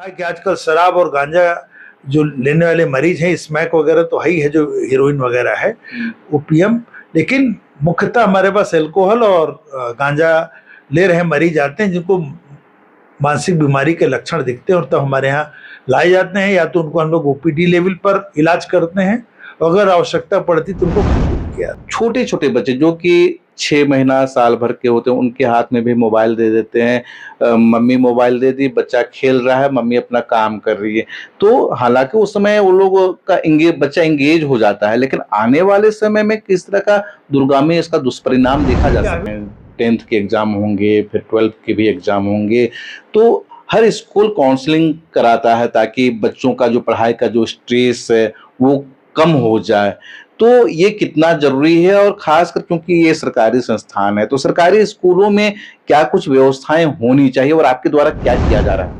है कि आजकल शराब और गांजा जो लेने वाले मरीज हैं, स्मैक वगैरह तो है ही है, जो हीरोइन वगैरह है, ओपियम, लेकिन मुख्यतः हमारे पास एल्कोहल और गांजा ले रहे मरीज आते हैं जिनको मानसिक बीमारी के लक्षण दिखते हैं और तब हमारे यहाँ लाए जाते हैं। या तो उनको हम लोग ओपीडी लेवल पर इलाज करते हैं, अगर आवश्यकता पड़ती तो उनको किया। छोटे छोटे बच्चे जो कि 6 महीना साल भर के होते हैं, उनके हाथ में भी मोबाइल दे देते हैं। मम्मी मोबाइल दे दी, बच्चा खेल रहा है, मम्मी अपना काम कर रही है। तो हालांकि उस समय वो लोगों का बच्चा एंगेज हो जाता है, लेकिन आने वाले समय में किस तरह का दूरगामी इसका दुष्परिणाम देखा जा सकता है। 10th के एग्जाम होंगे, फिर 12th के भी एग्जाम होंगे, तो हर स्कूल काउंसलिंग कराता है ताकि बच्चों का जो पढ़ाई का जो स्ट्रेस है वो कम हो जाए। तो ये कितना जरूरी है, और खासकर क्योंकि ये सरकारी संस्थान है, तो सरकारी स्कूलों में क्या कुछ व्यवस्थाएं होनी चाहिए और आपके द्वारा क्या किया जा रहा है?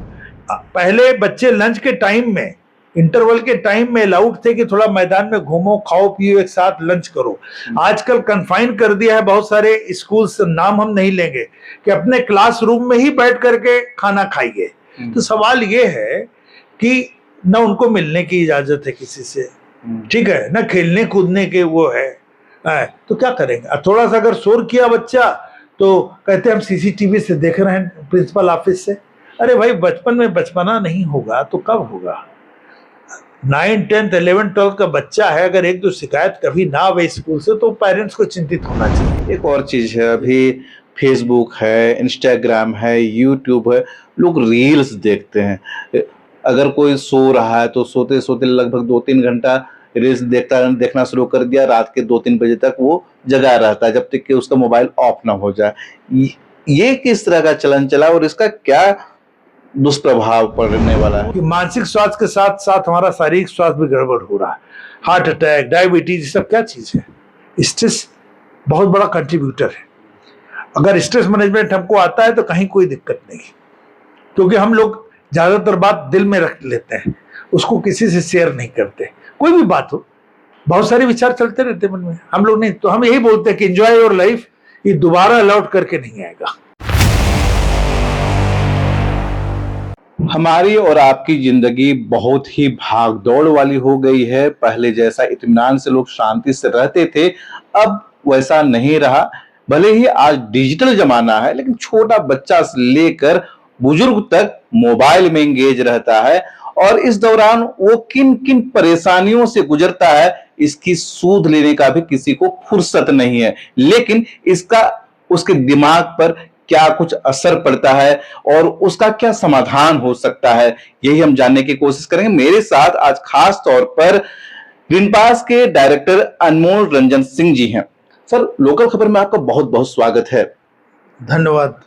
पहले बच्चे लंच के टाइम में, इंटरवल के टाइम में अलाउड थे कि थोड़ा मैदान में घूमो, खाओ पियो, एक साथ लंच करो। आजकल कन्फाइन कर दिया है बहुत सारे स्कूल्स, नाम हम नहीं लेंगे, कि अपने क्लासरूम में ही बैठ करके खाना खाइए। तो सवाल ये है कि न उनको मिलने की इजाजत है किसी से, ठीक है, ना खेलने कूदने के वो है, तो क्या करेंगे। थोड़ा सा अगर शोर किया बच्चा तो कहते हैं हम सीसीटीवी से देख रहे हैं प्रिंसिपल ऑफिस से। अरे भाई, बचपन में बचपना नहीं होगा तो कब होगा। 9, 10, 11, 12 का बच्चा है, अगर एक दो शिकायत कभी ना आवे स्कूल से तो पेरेंट्स को चिंतित होना चाहिए। एक और चीज है, अभी फेसबुक है, इंस्टाग्राम है, यूट्यूब है, लोग रील्स देखते हैं। अगर कोई सो रहा है तो सोते सोते लगभग 2-3 घंटा रील्स देखना शुरू कर दिया, रात के 2-3 बजे तक वो जगा रहता है जब तक कि उसका मोबाइल ऑफ ना हो जाए। ये किस तरह का चलन चला और इसका क्या दुष्प्रभाव पड़ने वाला है? कि मानसिक स्वास्थ्य के साथ साथ हमारा शारीरिक स्वास्थ्य भी गड़बड़ हो रहा है। हार्ट अटैक, डायबिटीज, सब क्या चीज है। स्ट्रेस बहुत बड़ा कंट्रीब्यूटर है। अगर स्ट्रेस मैनेजमेंट हमको आता है तो कहीं कोई दिक्कत नहीं, क्योंकि हम लोग ज्यादातर बात दिल में रख लेते हैं, उसको किसी से शेयर नहीं करते। कोई भी बात हो, बहुत सारे विचार चलते रहते मन में, हम लोग नहीं, तो हम यही बोलते हैं कि एंजॉय योर लाइफ, ये दोबारा लौट करके नहीं आएगा। हमारी और आपकी जिंदगी बहुत ही भागदौड़ वाली हो गई है। पहले जैसा इत्मीनान से लोग शांति से रहते थे, अब वैसा नहीं रहा। भले ही आज डिजिटल जमाना है, लेकिन छोटा बच्चा से लेकर बुजुर्ग तक मोबाइल में एंगेज रहता है, और इस दौरान वो किन किन परेशानियों से गुजरता है इसकी सूद लेने का भी किसी को फुर्सत नहीं है। लेकिन इसका उसके दिमाग पर क्या कुछ असर पड़ता है और उसका क्या समाधान हो सकता है, यही हम जानने की कोशिश करेंगे। मेरे साथ आज खास तौर पर रिनपास के डायरेक्टर अनमोल रंजन सिंह जी हैं। सर, लोकल खबर में आपका बहुत बहुत स्वागत है। धन्यवाद।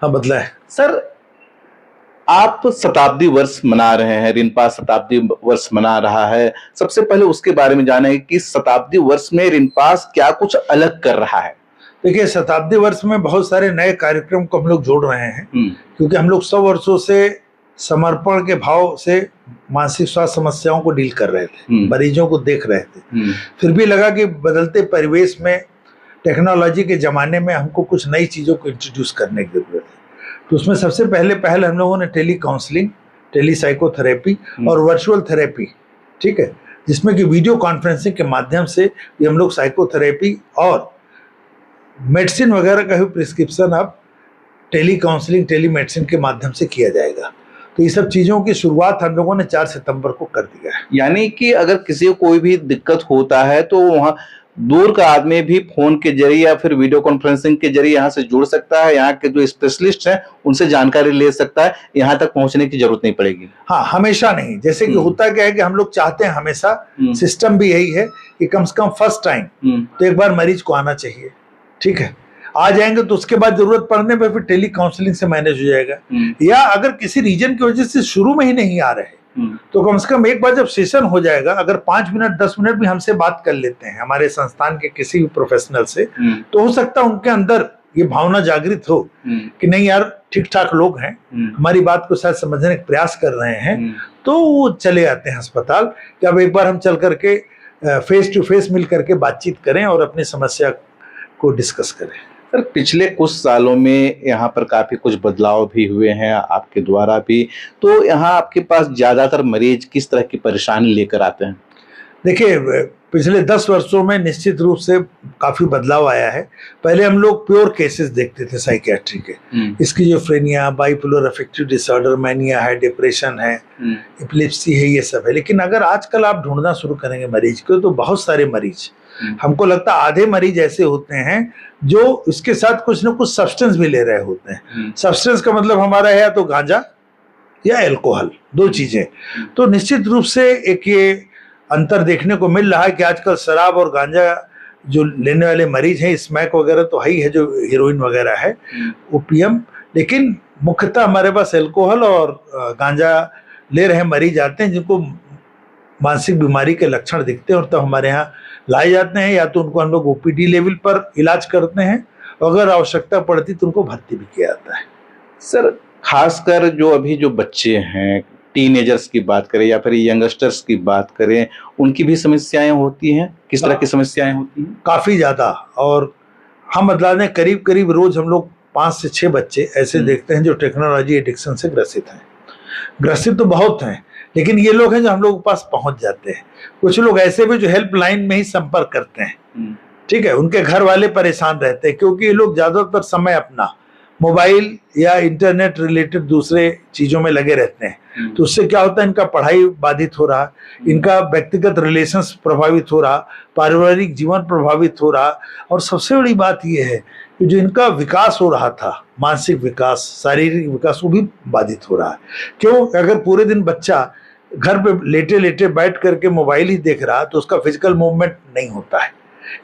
हाँ, बदला है सर, आप शताब्दी वर्ष मना रहे हैं, रिनपास शताब्दी वर्ष मना रहा है। सबसे पहले उसके बारे में जाने कि शताब्दी वर्ष में रिनपास क्या कुछ अलग कर रहा है। देखिए, शताब्दी वर्ष में बहुत सारे नए कार्यक्रम को हम लोग जोड़ रहे हैं, क्योंकि हम लोग 100 वर्षों से समर्पण के भाव से मानसिक स्वास्थ्य समस्याओं को डील कर रहे थे, मरीजों को देख रहे थे। फिर भी लगा कि बदलते परिवेश में, टेक्नोलॉजी के जमाने में हमको कुछ नई चीज़ों को इंट्रोड्यूस करने की जरूरत है। तो उसमें सबसे पहल हम लोगों ने टेली काउंसलिंग, टेली साइकोथेरेपी और वर्चुअल थेरेपी, ठीक है, जिसमें कि वीडियो कॉन्फ्रेंसिंग के माध्यम से ये हम लोग साइकोथेरेपी और मेडिसिन वगैरह का भी प्रिस्क्रिप्शन अब टेली काउंसलिंग, टेली मेडिसिन के माध्यम से किया जाएगा। तो ये सब चीज़ों की शुरुआत हम लोगों ने 4 सितंबर को कर दिया है। यानी कि अगर किसी को कोई भी दिक्कत होता है तो वहाँ दूर का आदमी भी फोन के जरिए या फिर वीडियो कॉन्फ्रेंसिंग के जरिए यहाँ से जुड़ सकता है, यहाँ के जो स्पेशलिस्ट हैं उनसे जानकारी ले सकता है, यहाँ तक पहुँचने की जरूरत नहीं पड़ेगी। हाँ, हमेशा नहीं। जैसे कि होता क्या है कि हम लोग चाहते हैं हमेशा, सिस्टम भी यही है कि कम से कम फर्स्ट टाइम तो एक बार मरीज को आना चाहिए, ठीक है। आ जाएंगे तो उसके बाद जरूरत पड़ने पर फिर टेली काउंसलिंग से मैनेज हो जाएगा। या अगर किसी रीजन की वजह से शुरू में ही नहीं आ रहे तो कम से कम एक बार जब सेशन हो जाएगा, अगर 5 मिनट 10 मिनट भी हमसे बात कर लेते हैं हमारे संस्थान के किसी भी प्रोफेशनल से, तो हो सकता है उनके अंदर ये भावना जागृत हो कि नहीं यार, ठीक ठाक लोग हैं, हमारी बात को शायद समझने का प्रयास कर रहे हैं, तो वो चले आते हैं अस्पताल कि अब एक बार हम चल करके फेस टू फेस मिल करके बातचीत करें और अपनी समस्या को डिस्कस करें। सर पिछले कुछ सालों में यहाँ पर काफी कुछ बदलाव भी हुए हैं आपके द्वारा भी, तो यहाँ आपके पास ज्यादातर मरीज किस तरह की परेशानी लेकर आते हैं? देखिए, पिछले 10 वर्षों में निश्चित रूप से काफी बदलाव आया है। पहले हम लोग प्योर केसेस देखते थे साइकियाट्री के, schizophrenia, bipolar affective disorder, mania है, डिप्रेशन है, एपिलेप्सी है, ये सब है। लेकिन अगर आजकल आप ढूंढना शुरू करेंगे मरीज को, तो बहुत सारे मरीज, हमको लगता है आधे मरीज ऐसे होते हैं जो इसके साथ कुछ ना कुछ सब्सटेंस भी ले रहे होते हैं। सब्सटेंस का मतलब हमारा है या तो गांजा या अल्कोहल, दो चीजें। तो निश्चित रूप से एक ये अंतर देखने को मिल रहा है कि आजकल शराब और गांजा जो लेने वाले मरीज हैं, स्मैक वगैरह तो है ही है, जो हीरोइन वगैरह है, ओपियम, लेकिन मुख्यतः हमारे पास अल्कोहल और गांजा ले रहे मरीज आते हैं जिनको मानसिक बीमारी के लक्षण दिखते हैं, और तब हमारे यहाँ लाए जाते हैं। या तो उनको हम लोग ओपीडी लेवल पर इलाज करते हैं, अगर आवश्यकता पड़ती तो उनको भर्ती भी किया जाता है। सर खासकर जो अभी जो बच्चे हैं, टीनेजर्स की बात करें या फिर यंगस्टर्स की बात करें, उनकी भी समस्याएं होती हैं? किस तरह की समस्याएं होती हैं? काफी ज्यादा। और हम बता दें, करीब करीब रोज हम लोग 5 से 6 बच्चे ऐसे देखते हैं जो टेक्नोलॉजी एडिक्शन से ग्रसित हैं। ग्रसित तो बहुत हैं, लेकिन ये लोग हैं जो हम लोग के पास पहुंच जाते हैं। कुछ लोग ऐसे भी जो हेल्पलाइन में ही संपर्क करते हैं, ठीक है, उनके घर वाले परेशान रहते हैं, क्योंकि ये लोग ज्यादातर समय अपना मोबाइल या इंटरनेट रिलेटेड दूसरे चीजों में लगे रहते हैं। तो उससे क्या होता है, इनका पढ़ाई बाधित हो रहा, इनका व्यक्तिगत रिलेशंस प्रभावित हो रहा, पारिवारिक जीवन प्रभावित हो रहा, और सबसे बड़ी बात यह है कि जो इनका विकास हो रहा था, मानसिक विकास, शारीरिक विकास, वो भी बाधित हो रहा है। क्यों? अगर पूरे दिन बच्चा घर पे लेटे लेटे बैठ करके मोबाइल ही देख रहा, तो उसका फिजिकल मूवमेंट नहीं होता है,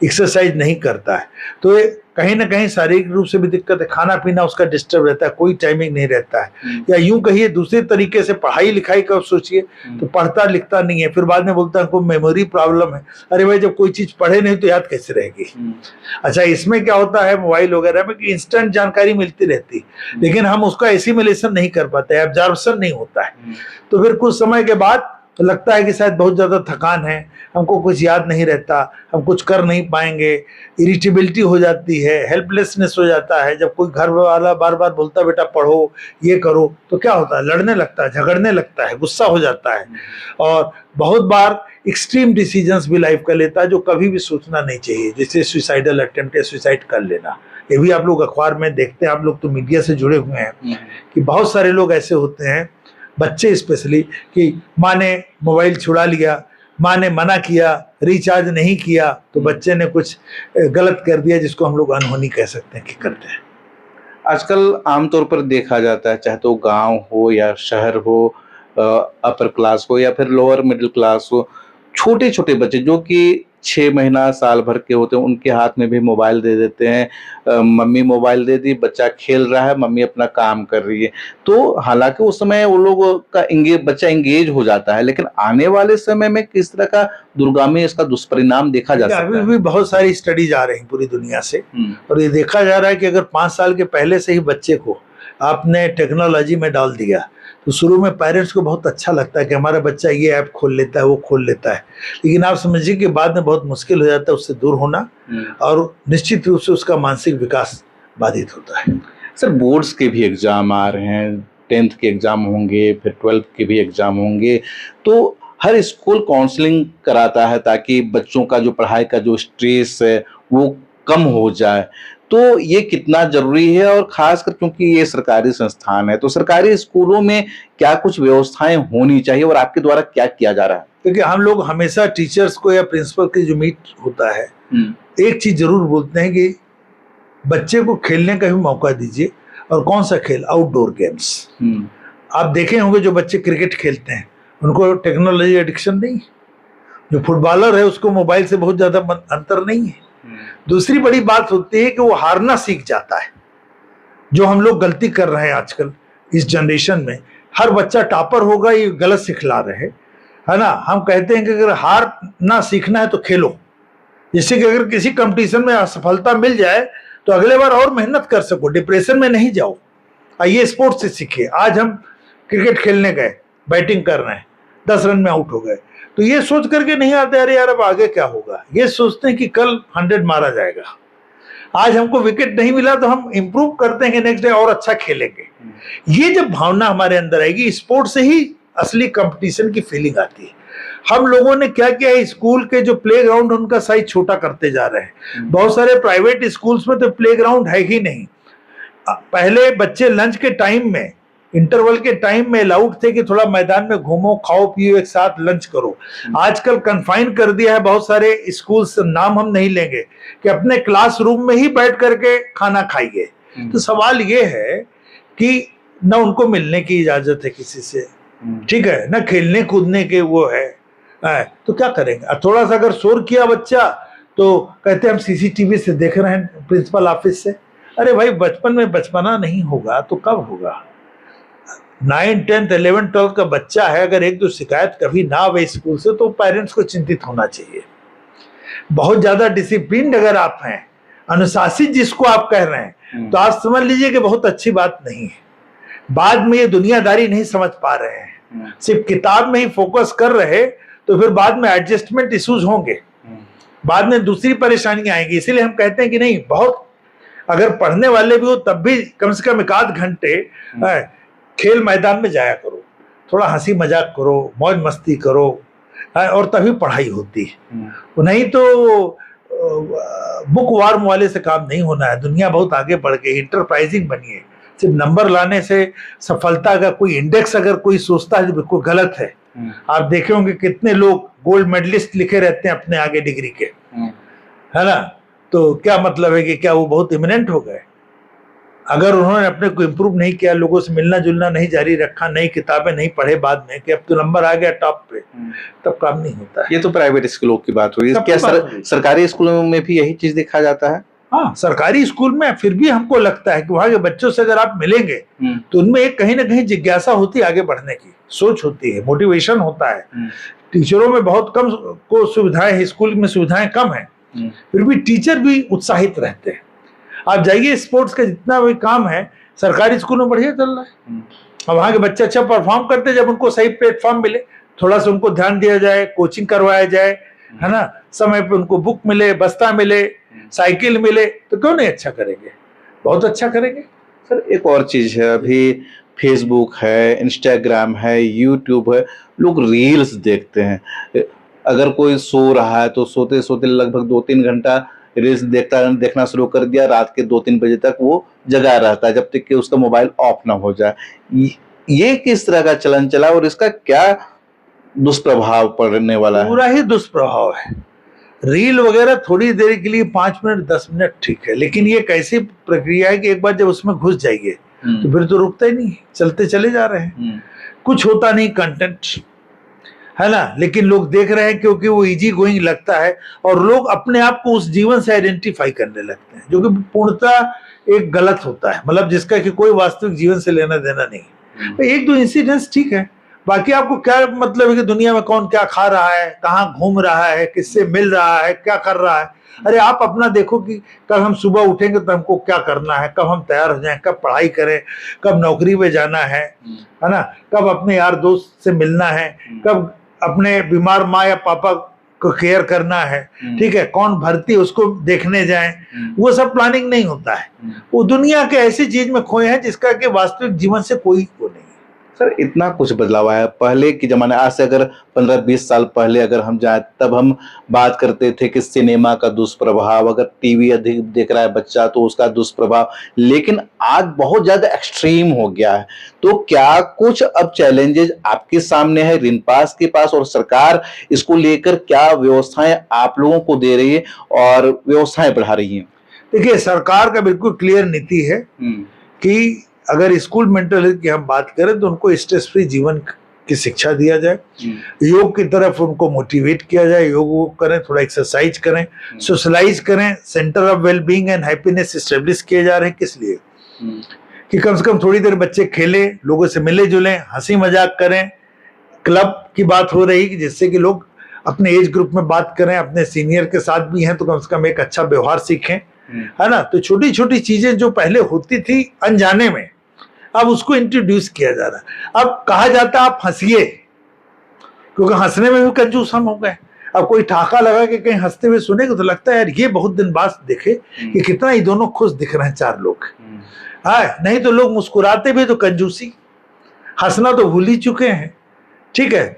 एक्सरसाइज नहीं करता है, तो ये कहीं ना कहीं शारीरिक रूप से भी दिक्कत है। खाना पीना उसका डिस्टर्ब रहता है, कोई टाइमिंग नहीं रहता है। या यूं कहिए दूसरे तरीके से, पढ़ाई लिखाई का सोचिए तो पढ़ता लिखता नहीं है, फिर बाद में बोलता है हमको मेमोरी प्रॉब्लम है। अरे भाई, जब कोई चीज पढ़े नहीं तो याद कैसे रहेगी? अच्छा, इसमें क्या होता है मोबाइल वगैरह में कि इंस्टेंट जानकारी मिलती रहती, लेकिन हम उसका एसिमिलेशन नहीं कर पाते, एब्जॉर्प्शन नहीं होता है। तो फिर कुछ समय के बाद लगता है कि शायद बहुत ज्यादा थकान है, हमको कुछ याद नहीं रहता, हम कुछ कर नहीं पाएंगे, इरिटेबिलिटी हो जाती है, हेल्पलेसनेस हो जाता है। जब कोई घर वाला बार बार बोलता बेटा पढ़ो, ये करो, तो क्या होता है, लड़ने लगता है, झगड़ने लगता है, गुस्सा हो जाता है, और बहुत बार एक्सट्रीम डिसीजंस भी लाइफ का लेता है जो कभी भी सोचना नहीं चाहिए, जैसे सुसाइडल अटेम्प्ट या सुसाइड कर लेना। ये भी आप लोग अखबार में देखते हैं, आप लोग तो मीडिया से जुड़े हुए हैं, कि बहुत सारे लोग ऐसे होते हैं, बच्चे स्पेशली, कि माँ ने मोबाइल छुड़ा लिया, माँ ने मना किया, रिचार्ज नहीं किया, तो बच्चे ने कुछ गलत कर दिया, जिसको हम लोग अनहोनी कह सकते हैं कि करते हैं। आजकल आमतौर पर देखा जाता है, चाहे तो गांव हो या शहर हो, अपर क्लास हो या फिर लोअर मिडिल क्लास हो, छोटे छोटे बच्चे जो कि 6 महीना साल भर के होते हैं, उनके हाथ में भी मोबाइल दे देते हैं। मम्मी मोबाइल दे दी, बच्चा खेल रहा है, मम्मी अपना काम कर रही है। तो हालांकि उस समय वो लोगों का बच्चा एंगेज हो जाता है, लेकिन आने वाले समय में किस तरह का दूरगामी इसका दुष्परिणाम देखा जा सकता है? अभी भी बहुत सारी स्टडीज आ रही हैं पूरी दुनिया से, और ये देखा जा रहा है कि अगर 5 साल के पहले से ही बच्चे को आपने टेक्नोलॉजी में डाल दिया, तो शुरू में पेरेंट्स को बहुत अच्छा लगता है कि हमारा बच्चा ये ऐप खोल लेता है, वो खोल लेता है, लेकिन आप समझिए कि बाद में बहुत मुश्किल हो जाता है उससे दूर होना, और निश्चित रूप से उसका मानसिक विकास बाधित होता है। सर बोर्ड्स के भी एग्जाम आ रहे हैं, 10th के एग्जाम होंगे, फिर 12th के भी एग्जाम होंगे, तो हर स्कूल काउंसलिंग कराता है ताकि बच्चों का जो पढ़ाई का जो स्ट्रेस है वो कम हो जाए। तो ये कितना जरूरी है, और खासकर क्योंकि ये सरकारी संस्थान है, तो सरकारी स्कूलों में क्या कुछ व्यवस्थाएं होनी चाहिए और आपके द्वारा क्या किया जा रहा है? क्योंकि हम लोग हमेशा टीचर्स को या प्रिंसिपल की जो मीट होता है, एक चीज जरूर बोलते हैं कि बच्चे को खेलने का भी मौका दीजिए। और कौन सा खेल? Outdoor games. आप देखे होंगे जो बच्चे क्रिकेट खेलते हैं उनको टेक्नोलॉजी एडिक्शन नहीं, जो फुटबॉलर है उसको मोबाइल से बहुत ज्यादा अंतर नहीं है। दूसरी बड़ी बात होती है कि वो हारना सीख जाता है, जो हम लोग गलती कर रहे हैं आजकल इस जनरेशन में। हर बच्चा टॉपर होगा, ये गलत सिखला रहे है ना। हम कहते हैं कि अगर हार ना सीखना है तो खेलो, जिससे कि अगर किसी कंपटीशन में असफलता मिल जाए तो अगले बार और मेहनत कर सको, डिप्रेशन में नहीं जाओ। आइए स्पोर्ट्स से सीखिए। आज हम क्रिकेट खेलने गए, बैटिंग कर रहे हैं, 10 रन में आउट हो गए, तो ये सोच करके नहीं आते अरे यार अब आगे क्या होगा, ये सोचते हैं कि कल 100 मारा जाएगा। आज हमको विकेट नहीं मिला तो हम इंप्रूव करते हैं कि नेक्स्ट डे और अच्छा खेलेंगे। ये जब भावना हमारे अंदर आएगी, स्पोर्ट से ही असली कंपटीशन की फीलिंग आती है। हम लोगों ने क्या किया है, स्कूल के जो प्ले ग्राउंड उनका साइज छोटा करते जा रहे हैं। बहुत सारे प्राइवेट स्कूल्स में तो प्ले ग्राउंड है ही नहीं। पहले बच्चे लंच के टाइम में, इंटरवल के टाइम में अलाउड थे कि थोड़ा मैदान में घूमो, खाओ पियो, एक साथ लंच करो। आजकल कन्फाइन कर दिया है बहुत सारे स्कूल्स, नाम हम नहीं लेंगे, कि अपने क्लासरूम में ही बैठ करके खाना खाइए। तो सवाल ये है कि न उनको मिलने की इजाजत है किसी से, ठीक है, न खेलने कूदने के वो है, तो क्या करेंगे। थोड़ा सा अगर शोर किया बच्चा तो कहते हम सीसीटीवी से देख रहे हैं प्रिंसिपल ऑफिस से। अरे भाई, बचपन में बचपना नहीं होगा तो कब होगा। 9, 10, 11, 12 का बच्चा है, अगर एक दो शिकायत कभी ना आवे स्कूल से तो पेरेंट्स को चिंतित होना चाहिए। बहुत ज्यादा डिसिप्लिन अगर आप हैं, अनुशासित जिसको आप कह रहे हैं, तो आप समझ लीजिए कि बहुत अच्छी बात नहीं है। बाद में ये दुनियादारी नहीं समझ पा रहे हैं, सिर्फ किताब में ही फोकस कर रहे तो फिर बाद में एडजस्टमेंट इश्यूज होंगे, बाद में दूसरी परेशानियां आएंगी। इसीलिए हम कहते हैं कि नहीं, बहुत अगर पढ़ने वाले भी हो तब भी कम से कम 1 आध घंटे खेल मैदान में जाया करो, थोड़ा हंसी मजाक करो, मौज मस्ती करो, और तभी पढ़ाई होती है। नहीं तो बुक वार्म वाले से काम नहीं होना है। दुनिया बहुत आगे बढ़ गई, इंटरप्राइजिंग बनिए। सिर्फ नंबर लाने से सफलता का कोई इंडेक्स अगर कोई सोचता है तो बिल्कुल गलत है। आप देखे होंगे कितने लोग गोल्ड मेडलिस्ट लिखे रहते हैं अपने आगे डिग्री के, है ना। तो क्या मतलब है कि क्या वो बहुत इमिनेंट हो गए? अगर उन्होंने अपने को इम्प्रूव नहीं किया, लोगों से मिलना जुलना नहीं जारी रखा, नई किताबें नहीं पढ़े बाद में कि अब तो नंबर आ गया टॉप पे, तब काम नहीं होता है। ये तो प्राइवेट स्कूलों की बात हुई, क्या सरकारी स्कूलों में भी यही चीज देखा जाता है? हाँ, सरकारी स्कूल में फिर भी हमको लगता है कि वहां के बच्चों से अगर आप मिलेंगे तो उनमें एक कहीं ना कहीं जिज्ञासा होती है, आगे बढ़ने की सोच होती है, मोटिवेशन होता है। टीचरों में बहुत कम को सुविधाएं है, स्कूल में सुविधाएं कम है, फिर भी टीचर भी उत्साहित रहते हैं। आप जाइए, स्पोर्ट्स का जितना भी काम है सरकारी स्कूल में बढ़िया चल रहा है। और वहाँ के बच्चे अच्छा परफॉर्म करते हैं जब उनको सही प्लेटफॉर्म मिले, थोड़ा सा उनको ध्यान दिया जाए, कोचिंग करवाया जाए, है ना, समय पे उनको बुक मिले, बस्ता मिले, साइकिल मिले, तो क्यों नहीं अच्छा करेंगे, बहुत अच्छा करेंगे। सर एक और चीज है, अभी फेसबुक है, इंस्टाग्राम है, यूट्यूब है, लोग रील्स देखते हैं। अगर कोई सो रहा है तो सोते सोते लगभग 2-3 घंटा रील्स देखना शुरू कर दिया, रात के 2-3 बजे तक वो जगा रहता है जब तक कि उसका मोबाइल ऑफ ना हो जाए। ये किस तरह का चलन चला और इसका क्या दुष्प्रभाव पड़ने वाला है? पूरा ही दुष्प्रभाव है। रील वगैरह थोड़ी देर के लिए 5 मिनट 10 मिनट ठीक है, लेकिन ये कैसी प्रक्रिया है कि एक बार जब उसमें घुस जाइए तो फिर तो रुकता ही नहीं, चलते चले जा रहे हैं। कुछ होता नहीं कंटेंट, है ना, लेकिन लोग देख रहे हैं क्योंकि वो इजी गोइंग लगता है, और लोग अपने आप को उस जीवन से आइडेंटिफाई करने लगते हैं, जो कि पूर्णतः एक गलत होता है, मतलब जिसका कि कोई वास्तविक जीवन से लेना देना नहीं। एक दो इंसिडेंट्स ठीक है, बाकी आपको क्या मतलब है कि दुनिया में कौन क्या खा रहा है, कहाँ घूम रहा है, किससे मिल रहा है, क्या कर रहा है। अरे आप अपना देखो कि कल हम सुबह उठेंगे तो हमको क्या करना है, कब हम तैयार हो जाएं, कब पढ़ाई करें, कब नौकरी पे जाना है ना, कब अपने यार दोस्त से मिलना है, कब अपने बीमार माँ या पापा को केयर करना है, ठीक है, कौन भर्ती उसको देखने जाएं, वो सब प्लानिंग नहीं होता है। वो दुनिया के ऐसी चीज में खोए हैं जिसका कि वास्तविक जीवन से कोई वो नहीं। सर इतना कुछ बदलाव आया, पहले के जमाने, आज से अगर 15-20 साल पहले अगर हम जाए तब हम बात करते थे कि सिनेमा का दुष्प्रभाव, अगर टीवी अधिक देख रहा है बच्चा तो उसका दुष्प्रभाव, लेकिन आज बहुत ज्यादा एक्सट्रीम हो गया है। तो क्या कुछ अब चैलेंजेस आपके सामने है रिनपास के पास, और सरकार इसको लेकर क्या व्यवस्थाएं आप लोगों को दे रही है और व्यवस्थाएं बढ़ा रही है? देखिए, सरकार का बिल्कुल क्लियर नीति है कि अगर स्कूल मेंटल हेल्थ की हम बात करें तो उनको स्ट्रेस फ्री जीवन की शिक्षा दिया जाए, योग की तरफ उनको मोटिवेट किया जाए, योग करें, थोड़ा एक्सरसाइज करें, सोशलाइज करें। Centre of wellbeing and happiness establish किए जा रहे हैं, किस लिए कि कम से कम थोड़ी देर बच्चे खेलें, लोगों से मिले जुलें, हंसी मजाक करें। क्लब की बात हो रही कि जिससे कि लोग अपने एज ग्रुप में बात करें, अपने सीनियर के साथ भी हैं तो कम से कम एक अच्छा व्यवहार सीखें, है ना। तो छोटी छोटी चीजें जो पहले होती थी अनजाने में, अब उसको इंट्रोड्यूस किया जा रहा है। अब कहा जाता है आप हंसिए, क्योंकि हंसने में भी कंजूस हम हो गए। अब कोई ठाका लगा के कहीं हंसते हुए सुनेगा तो लगता है यार ये बहुत दिन बाद देखे कि कितना ये दोनों खुश दिख रहे हैं चार लोग। हाँ, नहीं तो लोग मुस्कुराते भी तो कंजूसी, हंसना तो भूल ही चुके हैं। ठीक है,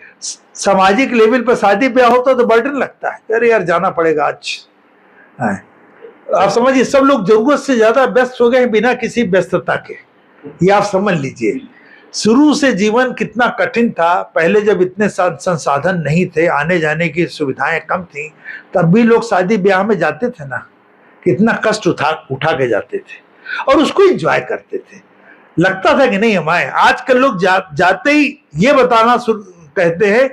सामाजिक लेवल पर शादी ब्याह होता तो बर्डन लगता है, अरे यार जाना पड़ेगा आज। हाँ, आप समझिए सब लोग जरूरत से ज्यादा व्यस्त हो गए हैं बिना किसी व्यस्तता के। ये आप समझ लीजिए शुरू से जीवन कितना कठिन था। पहले जब इतने संसाधन नहीं थे, आने जाने की सुविधाएं कम थी, तब भी लोग शादी ब्याह में जाते थे ना, कितना कष्ट उठा के जाते थे और उसको एंजॉय करते थे। लगता था कि नहीं हम आए। आजकल लोग जाते ही ये बताना कहते हैं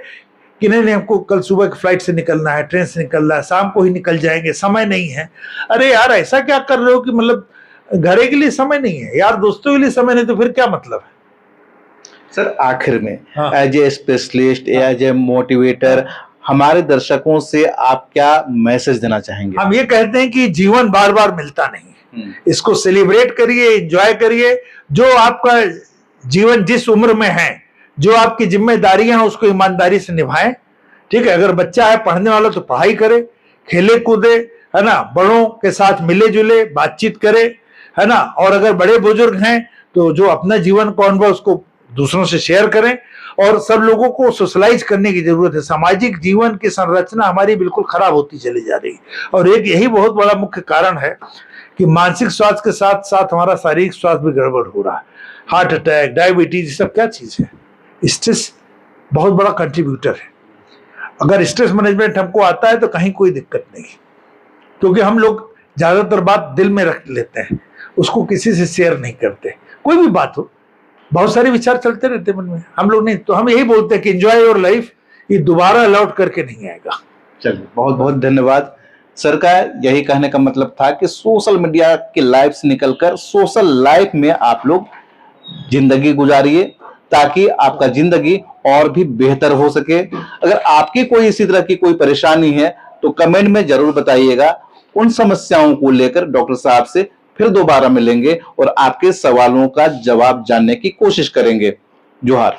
कि नहीं हमको कल सुबह की फ्लाइट से निकलना है, ट्रेन से निकलना है, शाम को ही निकल जाएंगे, समय नहीं है। अरे यार ऐसा क्या कर रहे हो कि मतलब घरे के लिए समय नहीं है, यार दोस्तों के लिए समय नहीं, तो फिर क्या मतलब है। सर आखिर में as a specialist, as a motivator, हमारे दर्शकों से आप क्या मैसेज देना चाहेंगे? हम ये कहते हैं कि जीवन बार बार मिलता नहीं, इसको सेलिब्रेट करिए, एंजॉय करिए। जो आपका जीवन जिस उम्र में है, जो आपकी जिम्मेदारियां हैं उसको ईमानदारी से निभाएं। ठीक है, अगर बच्चा है पढ़ने वाला तो पढ़ाई करे, खेले कूदे, है ना, बड़ों के साथ मिले जुले बातचीत करे, है ना। और अगर बड़े बुजुर्ग हैं तो जो अपना जीवन का अनुभव उसको दूसरों से शेयर करें। और सब लोगों को सोशलाइज करने की जरूरत है। सामाजिक जीवन की संरचना हमारी बिल्कुल खराब होती चली जा रही है और एक यही बहुत बड़ा मुख्य कारण है कि मानसिक स्वास्थ्य के साथ साथ हमारा शारीरिक स्वास्थ्य भी गड़बड़ हो रहा है। हार्ट अटैक, डायबिटीज, ये सब क्या चीज है। स्ट्रेस बहुत बड़ा कंट्रीब्यूटर है। अगर स्ट्रेस मैनेजमेंट हमको आता है तो कहीं कोई दिक्कत नहीं, क्योंकि हम लोग ज्यादातर बात दिल में रख लेते हैं, उसको किसी से शेयर नहीं करते। कोई भी बात हो, बहुत सारे विचार चलते रहते मन में, हम लोग नहीं। तो हम यही बोलते हैं कि एंजॉय योर लाइफ, ये दोबारा लौट करके नहीं आएगा। चलिए, बहुत बहुत धन्यवाद। सर का यही कहने का मतलब था कि सोशल मीडिया की लाइफ से निकलकर सोशल लाइफ में आप लोग जिंदगी गुजारिए, ताकि आपका जिंदगी और भी बेहतर हो सके। अगर आपकी कोई इसी तरह की कोई परेशानी है तो कमेंट में जरूर बताइएगा। उन समस्याओं को लेकर डॉक्टर साहब से फिर दोबारा मिलेंगे और आपके सवालों का जवाब जानने की कोशिश करेंगे। जोहार।